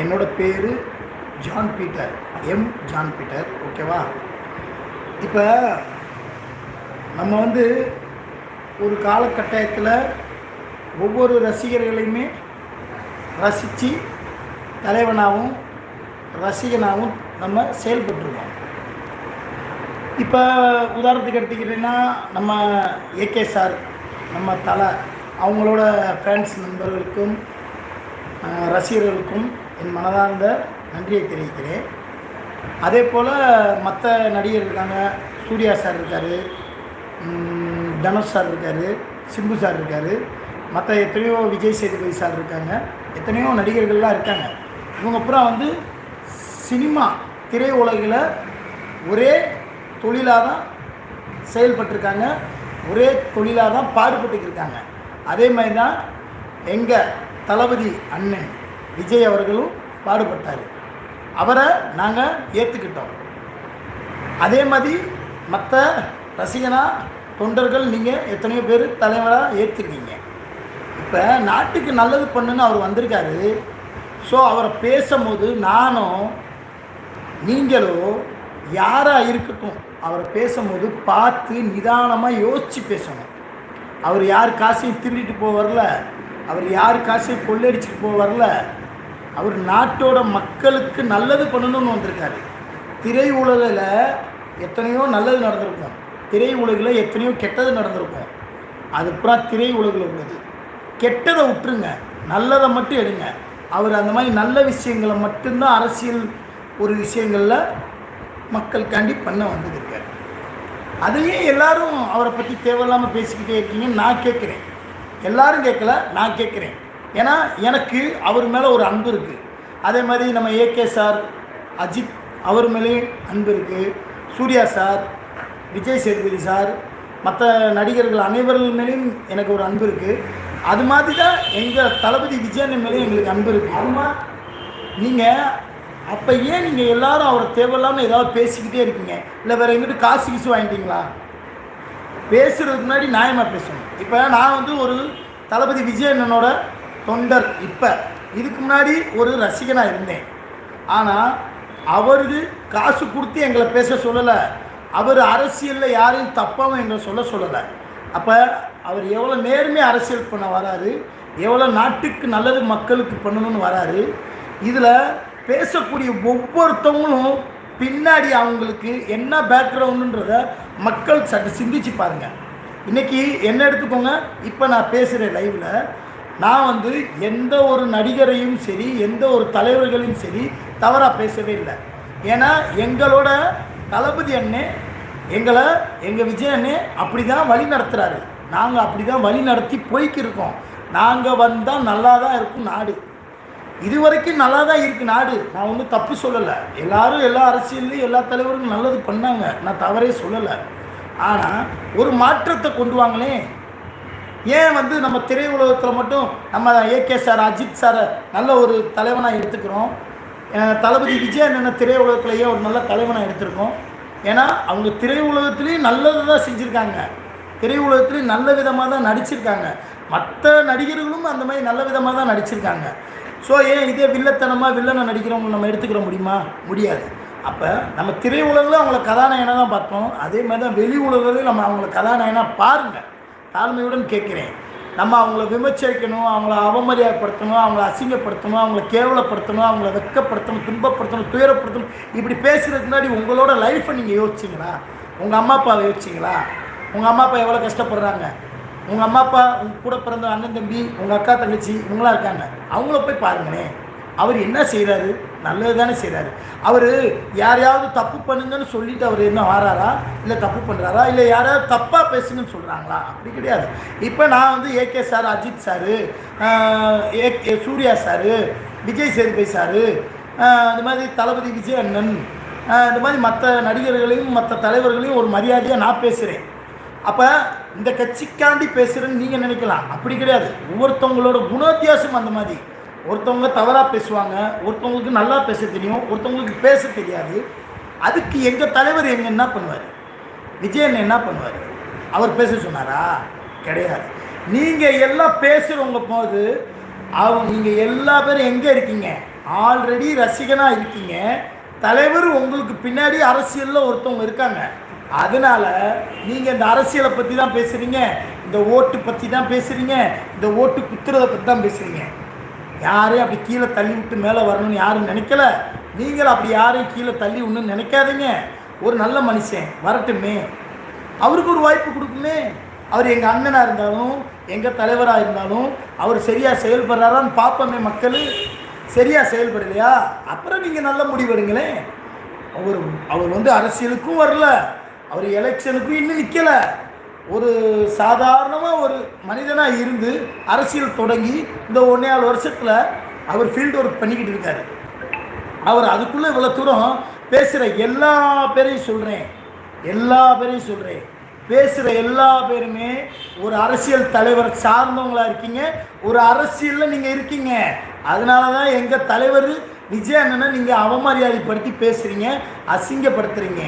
என்னோட பேர் John Peter, John Peter. ஓகேவா? இப்போ நம்ம ஒரு காலகட்டத்தில் ஒவ்வொரு ரசிகர்களையுமே ரசித்து தலைவனாகவும் ரசிகனாகவும் நம்ம செயல்பட்டுருக்கோம். இப்போ உதாரணத்துக்கு எடுத்துக்கிட்டிங்கன்னா நம்ம ஏகே சார், நம்ம தலை, அவங்களோட ஃபேன்ஸ் நண்பர்களுக்கும் ரசிகர்களுக்கும் என் மனதார்ந்த நன்றியை தெரிவிக்கிறேன். அதே போல் மற்ற நடிகர் இருக்காங்க. சூர்யா சார் இருக்கார், தனுஷ் சார் இருக்கார், சிம்பு சார் இருக்கார், மற்ற எத்தனையோ விஜய் சேதுபதி சார் இருக்காங்க, எத்தனையோ நடிகர்கள்லாம் இருக்காங்க. இவங்க அப்புறம் சினிமா திரை உலகில் ஒரே தொழிலாக தான் செயல்பட்டுருக்காங்க, ஒரே தொழிலாக தான் பாடுபட்டுருக்காங்க. அதே மாதிரி தான் எங்கள் தளபதி அண்ணன் விஜய் அவர்களும் பாடுபட்டார். அவரை நாங்கள் ஏற்றுக்கிட்டோம். அதே மாதிரி மற்ற ரசிகனாக தொண்டர்கள் நீங்கள் எத்தனையோ பேர் தலைவராக ஏற்றுருக்கீங்க. இப்போ நாட்டுக்கு நல்லது பண்ணுன்னு அவர் வந்திருக்காரு. ஸோ அவரை பேசும்போது நானும் நீங்களும் யாராக இருக்கட்டும், அவரை பேசும்போது பார்த்து நிதானமாக யோசித்து பேசணும். அவர் யார் காசையும் திருடிட்டு போக வரல, அவர் யார் காசையும் கொள்ளடிச்சிட்டு போக வரல. அவர் நாட்டோட மக்களுக்கு நல்லது பண்ணணும்னு வந்திருக்காரு. திரை உலகில் எத்தனையோ நல்லது நடந்திருக்கும், திரை உலகில் எத்தனையோ கெட்டது நடந்திருக்கும். அது பூரா திரை உலகில் உள்ளது. கெட்டதை விட்டுருங்க, நல்லதை மட்டும் எடுங்க. அவர் அந்த மாதிரி நல்ல விஷயங்களை மட்டும்தான் அரசியல் ஒரு விஷயங்களில் மக்களுக்காண்டி பண்ண வந்துருக்காரு. அதையே எல்லாரும் அவரை பற்றி தேவையில்லாமல் பேசிக்கிட்டே இருக்கீங்கன்னு நான் கேட்குறேன். எல்லாரும் கேட்கல, நான் கேட்குறேன். ஏன்னா எனக்கு அவர் மேலே ஒரு அன்பு இருக்குது. அதே மாதிரி நம்ம ஏகே சார், அஜித் அவர் மேலேயும் அன்பு இருக்குது. சூர்யா சார், விஜய் சேதுபதி சார், மற்ற நடிகர்கள் அனைவர்கள் மேலேயும் எனக்கு ஒரு அன்பு இருக்குது. அது மாதிரி தான் எங்கள் தளபதி விஜயன் மேலேயும் எங்களுக்கு அன்பு இருக்குது. அதுமா நீங்கள் அப்போ ஏன் நீங்கள் எல்லோரும் அவரை தேவையில்லாமல் ஏதாவது பேசிக்கிட்டே இருக்கீங்க? இல்லை வேறு எங்கிட்ட காசு கிசு வாங்கிட்டீங்களா? பேசுகிறதுக்கு முன்னாடி நியாயமாக பேசணும். இப்போ நான் ஒரு தளபதி விஜயனோட தொண்டர். இப்போ இதுக்கு முன்னாடி ஒரு ரசிகனாக இருந்தேன். ஆனால் அவருக்கு காசு கொடுத்து எங்களை பேச சொல்லலை. அவர் அரசியலில் யாரையும் தப்பாகவும் எங்களை சொல்லலை. அப்போ அவர் எவ்வளோ நேர்மையாக அரசியல் பண்ண வராரு, எவ்வளோ நாட்டுக்கு நல்லது மக்களுக்கு பண்ணணும்னு வராரு. இதில் பேசக்கூடிய ஒவ்வொருத்தவங்களும் பின்னாடி அவங்களுக்கு என்ன பேக்ரவுண்டுன்றத மக்கள் சற்று சிந்திச்சு பாருங்கள். இன்றைக்கி என்ன எடுத்துக்கோங்க, இப்போ நான் பேசுகிற லைவில் நான் எந்த ஒரு நடிகரையும் சரி, எந்த ஒரு தலைவர்களையும் சரி தவறாக பேசவே இல்லை. ஏன்னா எங்களோட தளபதி அண்ணே எங்கள் விஜய் அண்ணே அப்படி தான் வழி நடத்துகிறாரு. நாங்கள் அப்படி தான் வழி நடத்தி போய்க்கிருக்கோம். நாங்கள் வந்தால் நல்லா தான் இருக்கும் நாடு. இது வரைக்கும் நல்லா தான் இருக்குது நாடு. நான் ஒன்றும் தப்பு சொல்லலை. எல்லோரும் எல்லா அரசியல்லையும் எல்லா தலைவரும் நல்லது பண்ணாங்க, நான் தவறே சொல்லலை. ஆனால் ஒரு மாற்றத்தை கொண்டு வாங்களேன். ஏன் நம்ம திரை உலகத்தில் மட்டும் நம்ம ஏகே சார், அஜித் சாரை நல்ல ஒரு தலைவனாக எடுத்துக்கிறோம், தளபதி விஜய் அண்ணனை திரை உலகத்துலேயே ஒரு நல்ல தலைவனாக எடுத்திருக்கோம். ஏன்னா அவங்க திரை உலகத்துலேயும் நல்லது தான் செஞ்சுருக்காங்க, திரை உலகத்துலேயும் நல்ல விதமாக தான் நடிச்சிருக்காங்க. மற்ற நடிகர்களும் அந்த மாதிரி நல்ல விதமாக தான் நடிச்சிருக்காங்க. ஸோ ஏன் இதே வில்லனை நடிக்கிறவங்க நம்ம எடுத்துக்கிற முடியாது. அப்போ நம்ம திரை உலகில் அவங்கள கதாநாயகனாக தான் பார்த்தோம். அதே மாதிரி தான் வெளி உலகில் நம்ம அவங்கள கதாநாயகனாக பாருங்கள். தாழ்மையுடன் கேட்குறேன். நம்ம அவங்கள விமர்சிக்கணும், அவங்கள அவமரியாதைப்படுத்தணும், அவங்கள அசிங்கப்படுத்தணும், அவங்கள கேவலப்படுத்தணும், அவங்கள வெட்கப்படுத்தணும், துன்பப்படுத்தணும், துயரப்படுத்தணும், இப்படி பேசுகிறதுக்கு முன்னாடி உங்களோட லைஃப்பை நீங்கள் யோசிச்சிங்களா? உங்கள் அம்மா அப்பாவை யோசிச்சிங்களா? உங்கள் அம்மா அப்பா எவ்வளோ கஷ்டப்படுறாங்க? உங்கள் அம்மா அப்பா, உங்கள் கூட பிறந்த அண்ணன் தம்பி, உங்கள் அக்கா தங்கச்சி இவங்களாம் இருக்காங்க. அவங்கள போய் பாருங்களேன். அவர் என்ன செய்கிறாரு? நல்லது தானே செய்கிறாரு. அவர் யாரையாவது தப்பு பண்ணுங்கன்னு சொல்லிவிட்டு அவர் என்ன வாராரா? இல்லை தப்பு பண்ணுறாரா? இல்லை யாராவது தப்பாக பேசுங்கன்னு சொல்கிறாங்களா? அப்படி கிடையாது. இப்போ நான் AK sir, Ajith sir, Suriya sir, Vijay Sethupathi sir, இந்த மாதிரி தளபதி விஜய் அண்ணன், இந்த மாதிரி மற்ற நடிகர்களையும் மற்ற தலைவர்களையும் ஒரு மரியாதையாக நான் பேசுகிறேன். அப்போ இந்த கட்சிக்காண்டி பேசுகிறேன்னு நீங்கள் நினைக்கலாம். அப்படி கிடையாது. ஒவ்வொருத்தவங்களோட குணவித்தியாசம் அந்த மாதிரி. ஒருத்தவங்க தவறாக பேசுவாங்க, ஒருத்தவங்களுக்கு நல்லா பேச தெரியும், ஒருத்தவங்களுக்கு பேச தெரியாது. அதுக்கு எங்கள் தலைவர் என்ன பண்ணுவார்? விஜயன் என்ன பண்ணுவார்? அவர் பேச சொன்னாரா? கிடையாது. நீங்கள் எல்லாம் பேசுகிறவங்க போது நீங்கள் எல்லா பேரும் எங்கே இருக்கீங்க? ஆல்ரெடி ரசிகனாக இருக்கீங்க, தலைவர் உங்களுக்கு பின்னாடி அரசியலில் ஒருத்தவங்க இருக்காங்க. அதனால் நீங்கள் இந்த அரசியலை பற்றி தான் பேசுகிறீங்க, இந்த ஓட்டு பற்றி தான் பேசுகிறீங்க, இந்த ஓட்டு குத்துறதை பற்றி தான் பேசுகிறீங்க. யாரையும் அப்படி கீழே தள்ளி விட்டு மேலே வரணும்னு யாரும் நினைக்கல. நீங்கள் அப்படி யாரையும் கீழே தள்ளி விடணும்னு நினைக்காதீங்க. ஒரு நல்ல மனுஷன் வரட்டுமே, அவருக்கு ஒரு வாய்ப்பு கொடுக்குமே. அவர் எங்கள் அண்ணனாக இருந்தாலும் எங்கள் தலைவராக இருந்தாலும் அவர் சரியாக செயல்படுறாரான்னு பார்ப்போமே. மக்கள் சரியாக செயல்படலையா, அப்புறம் நீங்கள் நல்ல முடிவெடுங்களேன். அவர் அரசியலுக்கும் வரல, அவர் எலெக்ஷனுக்கும் இன்னும் நிற்கலை. ஒரு சாதாரணமாக ஒரு மனிதனாக இருந்து அரசியல் தொடங்கி இந்த 1.5 வருஷத்தில் அவர் ஃபீல்டு ஒர்க் பண்ணிக்கிட்டு இருக்கார். அவர் அதுக்குள்ளே இவ்வளோ தூரம் பேசுகிற எல்லா பேரையும் சொல்கிறேன், பேசுகிற எல்லா பேருமே ஒரு அரசியல் தலைவரை சார்ந்தவங்களாக இருக்கீங்க, ஒரு அரசியலில் நீங்கள் இருக்கீங்க. அதனால தான் எங்கள் தலைவர் விஜய் அண்ணனை நீங்கள் அவமரியாதைப்படுத்தி பேசுகிறீங்க, அசிங்கப்படுத்துகிறீங்க.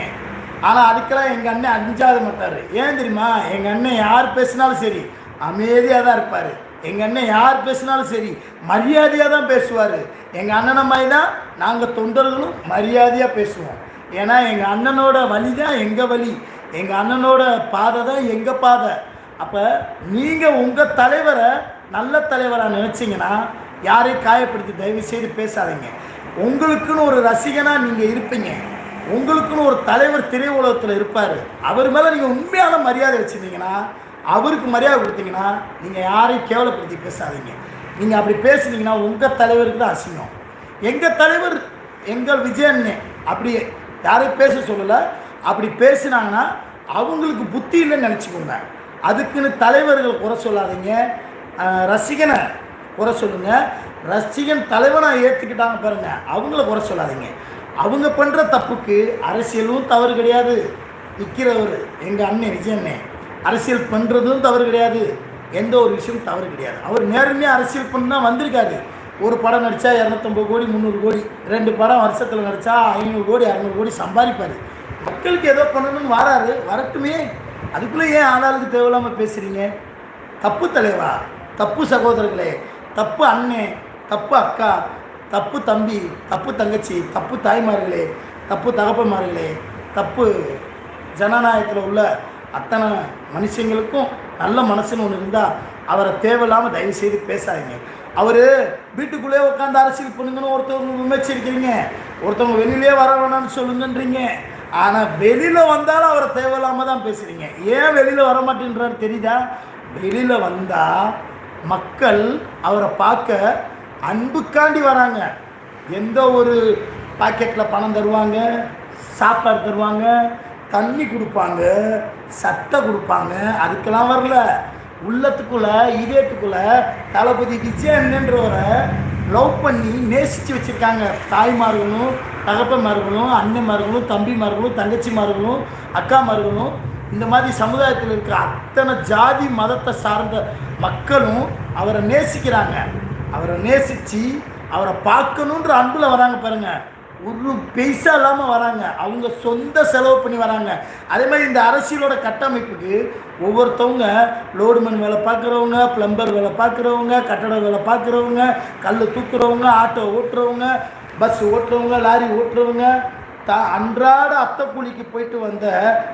ஆனால் அதுக்கெல்லாம் எங்கள் அண்ணன் அஞ்சாத மாட்டார். ஏன் தெரியுமா? எங்கள் அண்ணன் யார் பேசினாலும் சரி அமைதியாக தான் இருப்பார். எங்கள் அண்ணன் யார் பேசினாலும் சரி மரியாதையாக தான் பேசுவார். எங்கள் அண்ணனை மாதிரி தான் நாங்கள் தொண்டர்களும் மரியாதையாக பேசுவோம். ஏன்னா எங்கள் அண்ணனோட வழி தான் எங்கள் வழி, எங்கள் அண்ணனோட பாதை தான் எங்கள் பாதை. அப்போ நீங்கள் உங்கள் தலைவரை நல்ல தலைவராக நினச்சிங்கன்னா யாரையும் காயப்படுத்தி தயவு செய்து பேசாதீங்க. உங்களுக்குன்னு ஒரு ரசிகனாக நீங்கள் இருப்பீங்க, உங்களுக்குன்னு ஒரு தலைவர் திரை உலகத்தில் இருப்பார். அவர் மேலே நீங்கள் உண்மையான மரியாதை வச்சுருந்தீங்கன்னா, அவருக்கு மரியாதை கொடுத்தீங்கன்னா நீங்கள் யாரையும் கேவலப்படுத்தி பேசாதீங்க. நீங்கள் அப்படி பேசுனீங்கன்னா உங்கள் தலைவருக்கு தான் அசிங்கம். எங்கள் தலைவர் எங்கள் விஜய் அண்ணன் அப்படி யாரையும் பேச சொல்லலை. அப்படி பேசினாங்கன்னா அவங்களுக்கு புத்தி இல்லைன்னு நினச்சிக்கோங்க. அதுக்குன்னு தலைவர்கள் குறை சொல்லாதீங்க, ரசிகனை குறை சொல்லுங்கள். ரசிகன் தலைவனாக ஏற்றுக்கிட்டாங்க பாருங்கள், அவங்கள குறை சொல்லாதீங்க. அவங்க பண்ணுற தப்புக்கு அரசியலும் தவறு கிடையாது. நிற்கிறவர் எங்கள் அண்ணன் விஜய் அண்ணன் அரசியல் பண்ணுறதும் தவறு கிடையாது, எந்த ஒரு விஷயமும் தவறு கிடையாது. அவர் நேர்மையாக அரசியல் பண்ணா வந்திருக்காரு. ஒரு படம் நடித்தா 250 கோடி 300 கோடி, 2 படம் வருஷத்தில் நடித்தா 500 கோடி 600 கோடி சம்பாதிப்பார். மக்களுக்கு ஏதோ பண்ணணும்னு வராரு, வரட்டுமே. அதுக்குள்ளே ஏன் ஆளாளுக்கு தேவையில்லாமல் பேசுகிறீங்க? தப்பு தலைவா, தப்பு சகோதரர்களே, தப்பு அண்ணன், தப்பு அக்கா, தப்பு தம்பி, தப்பு தங்கச்சி, தப்பு தாய்மார்களே, தப்பு தகப்பன்மார்களே, தப்பு ஜனநாயகத்தில் உள்ள அத்தனை மனுஷங்களுக்கும் நல்ல மனசுன்னு ஒன்று இருந்தால் அவரை தேவையில்லாமல் தயவு செய்து பேசாதீங்க. அவர் வீட்டுக்குள்ளே உட்காந்து அரசியல் பண்ணுங்கன்னு ஒருத்தவங்க விமர்சிக்கிறீங்க, ஒருத்தவங்க வெளியிலே வர வேணாம்னு சொல்லுங்கன்றீங்க. ஆனால் வெளியில் வந்தாலும் அவரை தேவையில்லாமல் தான் பேசுகிறீங்க. ஏன் வெளியில் வர மாட்டேன்றாரு தெரியுதா? வெளியில் வந்தால் மக்கள் அவரை பார்க்க அன்புக்காண்டி வராங்க. எந்த ஒரு பாக்கெட்டில் பணம் தருவாங்க, சாப்பாடு தருவாங்க, தண்ணி கொடுப்பாங்க, சட்டை கொடுப்பாங்க, அதுக்கெல்லாம் வரல. உள்ளத்துக்குள்ளே இதயத்துக்குள்ளே தளபதி விஜய் அண்ணன்றவரை லவ் பண்ணி நேசித்து வச்சுருக்காங்க. தாய்மார்களும் தகப்பன்மார்களும் அண்ணன்மார்களும் தம்பிமார்களும் தங்கச்சிமார்களும் அக்காமார்களும் இந்த மாதிரி சமுதாயத்தில் இருக்கிற அத்தனை ஜாதி மதத்தை சார்ந்த மக்களும் அவரை நேசிக்கிறாங்க. அவரை நேசித்து அவரை பார்க்கணுன்ற அன்பில் வராங்க பாருங்கள். ஒரு பைசா இல்லாமல் வராங்க, அவங்க சொந்த செலவு பண்ணி வராங்க. அதே மாதிரி இந்த அரசியலோட கட்டமைப்புக்கு ஒவ்வொருத்தவங்க லோடுமேன் வேலை பார்க்குறவங்க, பிளம்பர் வேலை பார்க்குறவங்க, கட்டட வேலை பார்க்குறவங்க, கல் தூக்குறவங்க, ஆட்டோ ஓட்டுறவங்க, பஸ் ஓட்டுறவங்க, லாரி ஓட்டுறவங்க, அன்றாட அத்தை கூலிக்கு போயிட்டு வந்த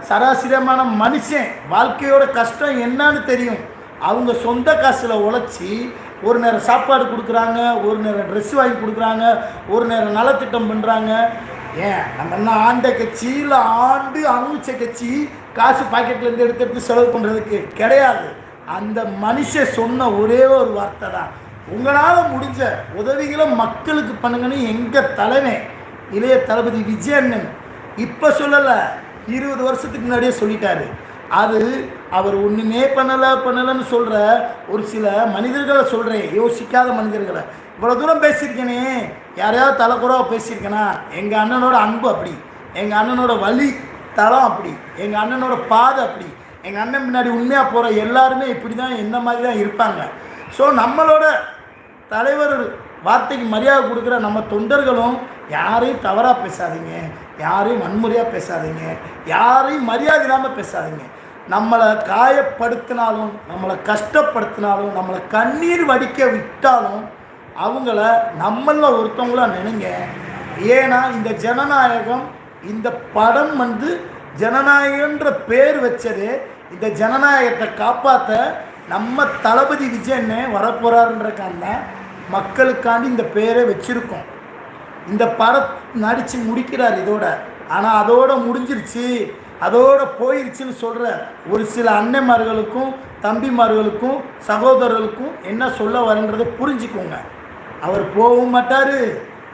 சராசரியமான மனுஷன் வாழ்க்கையோட கஷ்டம் என்னன்னு தெரியும். அவங்க சொந்த காசில் உழைச்சி ஒரு நேரம் சாப்பாடு கொடுக்குறாங்க, ஒரு நேரம் ட்ரெஸ் வாங்கி கொடுக்குறாங்க, ஒரு நேரம் நலத்திட்டம் பண்ணுறாங்க. ஏன் நம்ம என்ன ஆண்ட கட்சி இல்லை ஆண்டு அனுபவிச்ச கட்சி காசு பாக்கெட்லேருந்து எடுத்து செலவு பண்ணுறதுக்கு கிடையாது. அந்த மனுஷன் சொன்ன ஒரே ஒரு வார்த்தை தான், உங்களால் முடிஞ்ச உதவிகளை மக்களுக்கு பண்ணுங்கன்னு எங்கள் தலைமை இளைய தளபதி விஜய் அண்ணன் இப்போ சொல்லலை, 20 வருஷத்துக்கு முன்னாடியே சொல்லிட்டாரு. அது அவர் ஒன்றுமே பண்ணலைன்னு சொல்கிற ஒரு சில மனிதர்களை சொல்கிறேன், யோசிக்காத மனிதர்களை. இவ்வளோ தூரம் பேசியிருக்கேனே, யாரையாவது தலைக்குறவாக பேசியிருக்கேனா? எங்கள் அண்ணனோட அன்பு அப்படி, எங்கள் அண்ணனோட வழி தளம் அப்படி, எங்கள் அண்ணனோட பாதை அப்படி. எங்கள் அண்ணன் முன்னாடி உண்மையாக போகிற எல்லாருமே இப்படி தான், என்ன மாதிரி தான் இருப்பாங்க. ஸோ நம்மளோட தலைவர் வார்த்தைக்கு மரியாதை கொடுக்குற நம்ம தொண்டர்களும் யாரையும் தவறாக பேசாதீங்க, யாரையும் வன்முறையாக பேசாதீங்க, யாரையும் மரியாதை இல்லாமல் பேசாதீங்க. நம்மளை காயப்படுத்தினாலும், நம்மளை கஷ்டப்படுத்தினாலும், நம்மளை கண்ணீர் வடிக்க விட்டாலும் அவங்கள நம்மள ஒருத்தவங்களா நினைங்க. ஏன்னா இந்த ஜனநாயகம், இந்த படம் ஜனநாயகன்ற பேர் வச்சது இந்த ஜனநாயகத்தை காப்பாற்ற நம்ம தளபதி விஜயன்னு வரப்போகிறாருன்றக்கான மக்களுக்காண்டி இந்த பேரை வச்சுருக்கோம். இந்த படம் நடித்து முடிக்கிறார் இதோட. ஆனால் அதோட முடிஞ்சிருச்சு, அதோட போயிடுச்சுன்னு சொல்கிற ஒரு சில அன்னைமார்களுக்கும் தம்பிமார்களுக்கும் சகோதரர்களுக்கும் என்ன சொல்ல வரன்றதை புரிஞ்சுக்கோங்க. அவர் போகவும் மாட்டார்,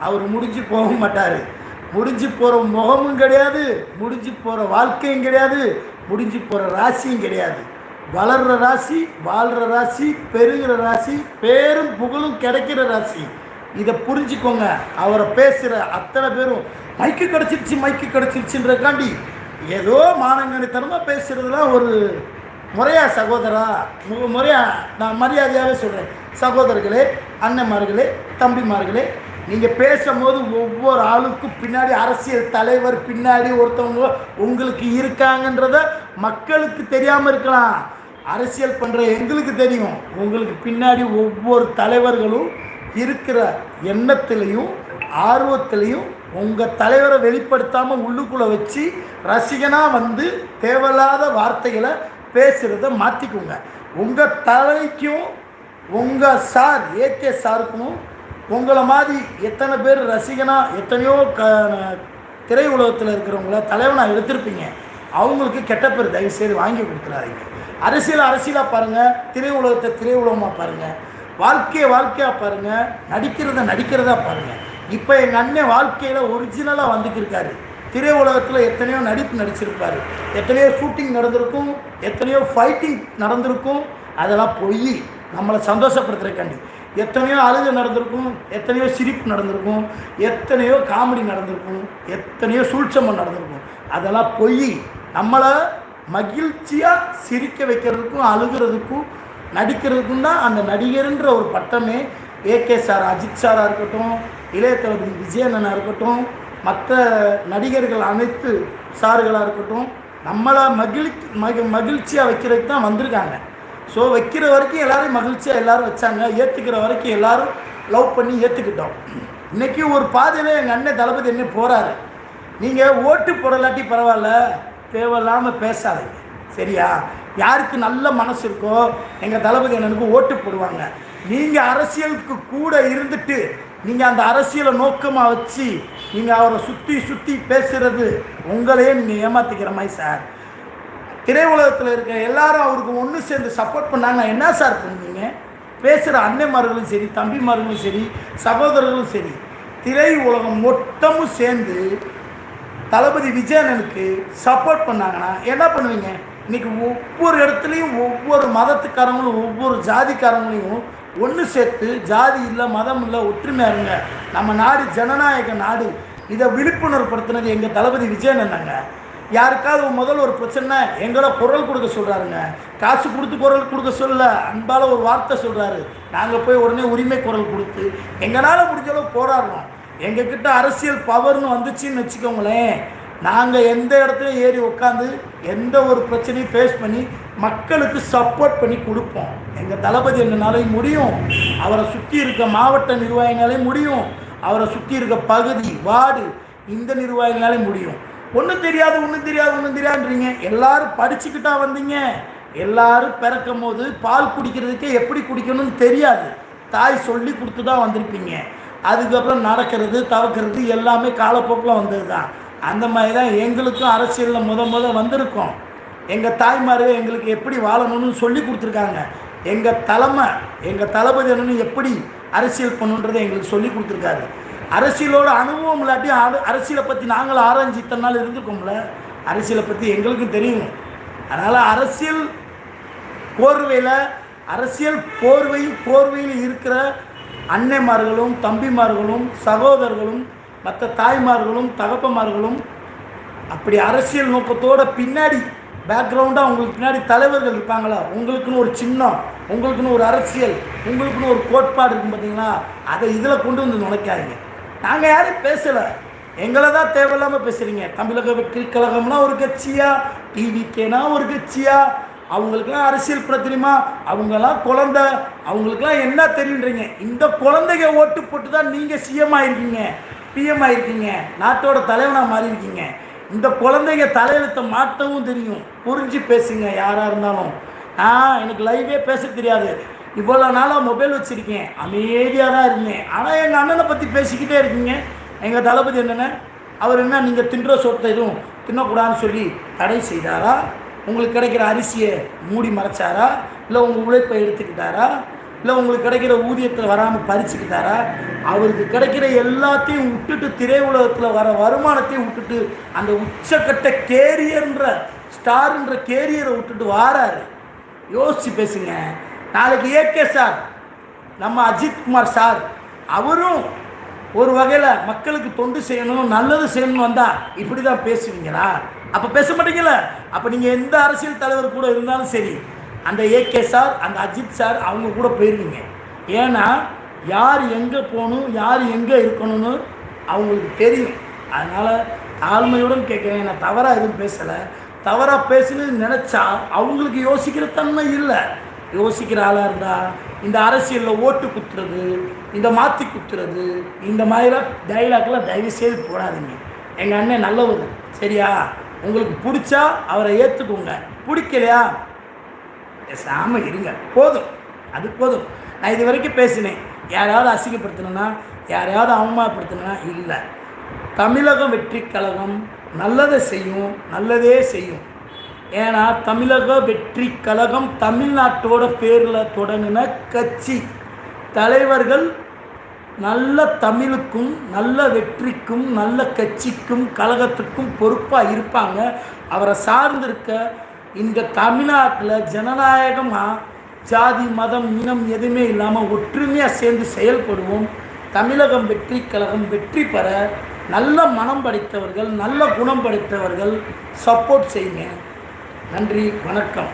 அவர் முடிஞ்சு போகவும் மாட்டார். முடிஞ்சு போகிற முகமும் கிடையாது, முடிஞ்சு போகிற வாழ்க்கையும் கிடையாது, முடிஞ்சு போகிற ராசியும் கிடையாது. வளர்கிற ராசி, வாழ்கிற ராசி, பெருகிற ராசி, பேரும் புகழும் கிடைக்கிற ராசி. இதை புரிஞ்சுக்கோங்க. அவரை பேசுகிற அத்தனை பேரும் மைக்கு கிடச்சிருச்சுன்றக்காண்டி ஏதோ மானங்கனித்தனமாக பேசுகிறதுலாம் ஒரு முறையா சகோதரா? முறையா நான் மரியாதையாகவே சொல்கிறேன். சகோதரர்களே, அண்ணன்மார்களே, தம்பிமார்களே, நீங்கள் பேசும்போது ஒவ்வொரு ஆளுக்கும் பின்னாடி அரசியல் தலைவர் பின்னாடி ஒருத்தவங்க உங்களுக்கு இருக்காங்கன்றத மக்களுக்கு தெரியாமல் இருக்கலாம். அரசியல் பண்ணுற எங்களுக்கு தெரியும். உங்களுக்கு பின்னாடி ஒவ்வொரு தலைவர்களும் இருக்கிற எண்ணத்துலேயும் ஆர்வத்திலையும் உங்கள் தலைவரை வெளிப்படுத்தாமல் உள்ளுக்குள்ளே வச்சு ரசிகனாக தேவையில்லாத வார்த்தைகளை பேசுகிறத மாற்றிக்கோங்க. உங்கள் தலைக்கும் உங்கள் சார் ஏகே சாருக்கும் உங்களை மாதிரி எத்தனை பேர் ரசிகனாக எத்தனையோ திரை உலகத்தில் இருக்கிறவங்கள தலைவனாக எடுத்திருப்பீங்க. அவங்களுக்கு கெட்ட பேர் தயவுசெய்து வாங்கி கொடுத்துறாதீங்க. அரசியலாக பாருங்கள், திரை உலகத்தை திரை உலகமாக பாருங்கள், வாழ்க்கையாக பாருங்கள், நடிக்கிறதா பாருங்கள். இப்போ எங்கள் அண்ணன் வாழ்க்கையில் ஒரிஜினலாக வந்துக்கிருக்காரு. திரை உலகத்தில் எத்தனையோ நடிச்சிருப்பார், எத்தனையோ ஷூட்டிங் நடந்திருக்கும், எத்தனையோ ஃபைட்டிங் நடந்திருக்கும். அதெல்லாம் பொய். நம்மளை சந்தோஷப்படுத்துறதுக்காண்டி எத்தனையோ அழுகை நடந்திருக்கும், எத்தனையோ சிரிப்பு நடந்திருக்கும், எத்தனையோ காமெடி நடந்திருக்கும், எத்தனையோ சூழ்ச்சமம் நடந்திருக்கும். அதெல்லாம் பொய். நம்மளை மகிழ்ச்சியாக சிரிக்க வைக்கிறதுக்கும் அழுகிறதுக்கும் நடிக்கிறதுக்கும் தான் அந்த நடிகர்ன்ற ஒரு பட்டமே. ஏகே சார், அஜித் சாராக இருக்கட்டும், இளைய தளபதி விஜயண்ணனாக இருக்கட்டும், மற்ற நடிகர்கள் அனைத்து சார்களாக இருக்கட்டும், நம்மளை மகிழ்ச்சியாக வைக்கிறதுக்கு தான் வந்திருக்காங்க. ஸோ வைக்கிற வரைக்கும் எல்லோரும் மகிழ்ச்சியாக எல்லோரும் வச்சாங்க. ஏற்றுக்கிற வரைக்கும் எல்லோரும் லவ் பண்ணி ஏற்றுக்கிட்டோம். இன்றைக்கி ஒரு பாதையில் எங்கள் அண்ணன் தளபதி என்ன போகிறாரு. நீங்கள் ஓட்டு போடலாட்டி பரவாயில்ல, தேவையில்லாமல் பேசாதீங்க, சரியா? யாருக்கு நல்ல மனசு இருக்கோ எங்கள் தளபதி அண்ணனுக்கு ஓட்டு போடுவாங்க. நீங்கள் அரசியலுக்கு கூட இருந்துட்டு நீங்கள் அந்த அரசியலை நோக்கமாக வச்சு நீங்கள் அவரை சுற்றி பேசுகிறது உங்களையே நீங்கள் ஏமாற்றிக்கிற மாதிரி சார். திரை உலகத்தில் இருக்க எல்லாரும் அவருக்கு ஒன்று சேர்ந்து சப்போர்ட் பண்ணாங்கன்னா என்ன சார் பண்ணுவீங்க? பேசுகிற அன்னைமார்களும் சரி, தம்பிமார்களும் சரி, சகோதரர்களும் சரி, திரை உலகம் மொத்தமும் சேர்ந்து தளபதி விஜயனுக்கு சப்போர்ட் பண்ணாங்கன்னா என்ன பண்ணுவீங்க? இன்றைக்கி ஒவ்வொரு இடத்துலையும் ஒவ்வொரு மதத்துக்காரங்களும் ஒவ்வொரு ஜாதிக்காரங்களையும் ஒன்று சேர்த்து, ஜாதி இல்லை மதம் இல்லை ஒற்றுமையாக இருங்க, நம்ம நாடு ஜனநாயக நாடு, இதை விழிப்புணர்வுப்படுத்தினது எங்கள் தளபதி விஜயன் என்னங்க. யாருக்காவது முதல்ல ஒரு பிரச்சனை எங்களை குரல் கொடுக்க சொல்கிறாருங்க. காசு கொடுத்து குரல் கொடுக்க சொல்ல, அன்பால் ஒரு வார்த்தை சொல்கிறாரு. நாங்கள் போய் உடனே உரிமை குரல் கொடுத்து எங்களால் முடிஞ்சளவு போராடுறோம். எங்ககிட்ட அரசியல் பவர்னு வந்துச்சுன்னு வச்சுக்கோங்களேன், நாங்கள் எந்த இடத்துலையும் ஏறி உட்காந்து எந்த ஒரு பிரச்சனையும் ஃபேஸ் பண்ணி மக்களுக்கு சப்போர்ட் பண்ணி கொடுப்போம். எங்கள் தளபதி எங்களாலையும் முடியும், அவரை சுற்றி இருக்க மாவட்ட நிர்வாகிகளாலையும் முடியும், அவரை சுற்றி இருக்க பகுதி வார்டு இந்த நிர்வாகிகளாலே முடியும். ஒன்றும் தெரியாதுன்றீங்க. எல்லாரும் படிச்சுக்கிட்டா வந்தீங்க. எல்லாரும் பிறக்கும் போது பால் குடிக்கிறதுக்கே எப்படி குடிக்கணும்னு தெரியாது, தாய் சொல்லி கொடுத்து தான் வந்திருப்பீங்க. அதுக்கப்புறம் நடக்கிறது தவக்கிறது எல்லாமே காலப்போக்கில் வந்தது தான். அந்த மாதிரி தான் எங்களுக்கும் அரசியலில் முத வந்திருக்கோம். எங்கள் தாய்மார்கள் எங்களுக்கு எப்படி வாழணும்னு சொல்லி கொடுத்துருக்காங்க. எங்கள் தளபதி என்னன்னு எப்படி அரசியல் பண்ணுன்றதை எங்களுக்கு சொல்லி கொடுத்துருக்காரு. அரசியலோட அனுபவம் இல்லாட்டி அரசியலை பற்றி நாங்கள் ஆராய்ச்சி இத்தனை நாள் இருந்துருக்கோம்ல, அரசியலை பற்றி எங்களுக்கும் தெரியும். அதனால் அரசியல் போர்வையில் இருக்கிற அன்னைமார்களும் தம்பிமார்களும் சகோதரர்களும் மற்ற தாய்மார்களும் தகப்பமார்களும் அப்படி அரசியல் நோக்கத்தோட பின்னாடி பேக்ரவுண்டாக உங்களுக்கு பின்னாடி தலைவர்கள் இருப்பாங்களா, உங்களுக்குன்னு ஒரு சின்னம், உங்களுக்குன்னு ஒரு அரசியல், உங்களுக்குன்னு ஒரு கோட்பாடு இருக்கும் பார்த்தீங்களா, அதை இதில் கொண்டு வந்து நுழைக்காதீங்க. நாங்கள் யாரும் பேசலை, எங்களை தான் தேவையில்லாமல் பேசுகிறீங்க. தமிழக வெற்றி கழகம்னா ஒரு கட்சியா, டிவிகேனா ஒரு கட்சியா, அவங்களுக்கெல்லாம் அரசியல் பிரச்சனைமா, அவங்கெல்லாம் குழந்தை, அவங்களுக்கெல்லாம் என்ன தெரியுன்றீங்க. இந்த குழந்தைங்க ஓட்டு போட்டு தான் நீங்கள் சிஎம் ஆகிருக்கீங்க, பிஎம் ஆகிருக்கீங்க, நாட்டோட தலைவனாக மாறி இருக்கீங்க. இந்த குழந்தைங்க தலையெழுத்தை மாற்றவும் தெரியும். புரிஞ்சு பேசுங்க யாராக இருந்தாலும். எனக்கு லைவே பேச தெரியாது, இவ்வளோ நாளாக மொபைல் வச்சுருக்கேன், அமைதியாக தான் இருந்தேன். ஆனால் எங்கள் அண்ணனை பற்றி பேசிக்கிட்டே இருக்கீங்க. எங்கள் தளபதி என்னென்ன, அவர் என்ன நீங்கள் தின்ற சொத்தை எதுவும் தின்னக்கூடாதுன்னு சொல்லி தடை செய்தாரா? உங்களுக்கு கிடைக்கிற அரிசியை மூடி மறைச்சாரா? இல்லை உங்கள் உழைப்பை எடுத்துக்கிட்டாரா? இல்லை உங்களுக்கு கிடைக்கிற ஊதியத்தில் வராமல் பறிச்சுக்கிட்டாரா? அவருக்கு கிடைக்கிற எல்லாத்தையும் விட்டுட்டு, திரையுலகத்தில் வர வருமானத்தையும் விட்டுட்டு, அந்த உச்சக்கட்ட கேரியர்ன்ற ஸ்டார்ன்ற கேரியரை விட்டுட்டு வாராரு. யோசிச்சு பேசுங்க. நாளைக்கு ஏகே சார், நம்ம அஜித்குமார் சார், அவரும் ஒரு வகையில் மக்களுக்கு தொண்டு செய்யணும், நல்லது செய்யணும்னு வந்தால் இப்படி தான் பேசுவீங்களா? அப்போ பேச மாட்டீங்களா? அப்போ நீங்கள் எந்த அரசியல் தலைவர் கூட இருந்தாலும் சரி, அந்த ஏகே சார், அந்த அஜித் சார், அவங்க கூட போயிடுவீங்க. ஏன்னா யார் எங்கே போகணும், யார் எங்கே இருக்கணும்னு அவங்களுக்கு தெரியும். அதனால் தாழ்மையுடன் கேட்குறேன். நான் தவறாக எதுவும் பேசலை. தவறாக பேசணுன்னு நினச்சா அவங்களுக்கு யோசிக்கிற தன்மை இல்லை. யோசிக்கிற ஆளாக இருந்தால் இந்த அரசியலில் ஓட்டு குத்துறது, இந்த மாற்றி குத்துறது, இந்த மாதிரிலாம் டைலாக்லாம் தயவு செய்து போடாதீங்க. எங்கள் அண்ணன் நல்லவர், சரியா? உங்களுக்கு பிடிச்சா அவரை ஏற்றுக்கோங்க, பிடிக்கலையா பேசாமல் இருங்க. போதும், அது போதும். நான் இது வரைக்கும் பேசினேன். யாரையாவது அசிங்கப்படுத்தணுன்னா, யாரையாவது அவமானப்படுத்தணுன்னா இல்லை. தமிழக வெற்றி கழகம் நல்லதை செய்யும், நல்லதே செய்யும். ஏன்னா தமிழக வெற்றி கழகம் தமிழ்நாட்டோட பேரில் தொடங்கின கட்சி. தலைவர்கள் நல்ல தமிழுக்கும், நல்ல வெற்றிக்கும், நல்ல கட்சிக்கும், கழகத்துக்கும் பொறுப்பாக இருப்பாங்க. அவரை சார்ந்திருக்க இந்த தமிழ்நாட்டில் ஜனநாயகமாக ஜாதி மதம் இனம் எதுவுமே இல்லாமல் ஒற்றுமையாக சேர்ந்து செயல்படுவோம். தமிழகம் வெற்றி கழகம் வெற்றி பெற நல்ல மனம் படைத்தவர்கள், நல்ல குணம் படைத்தவர்கள் சப்போர்ட் செய்யுங்க. நன்றி, வணக்கம்.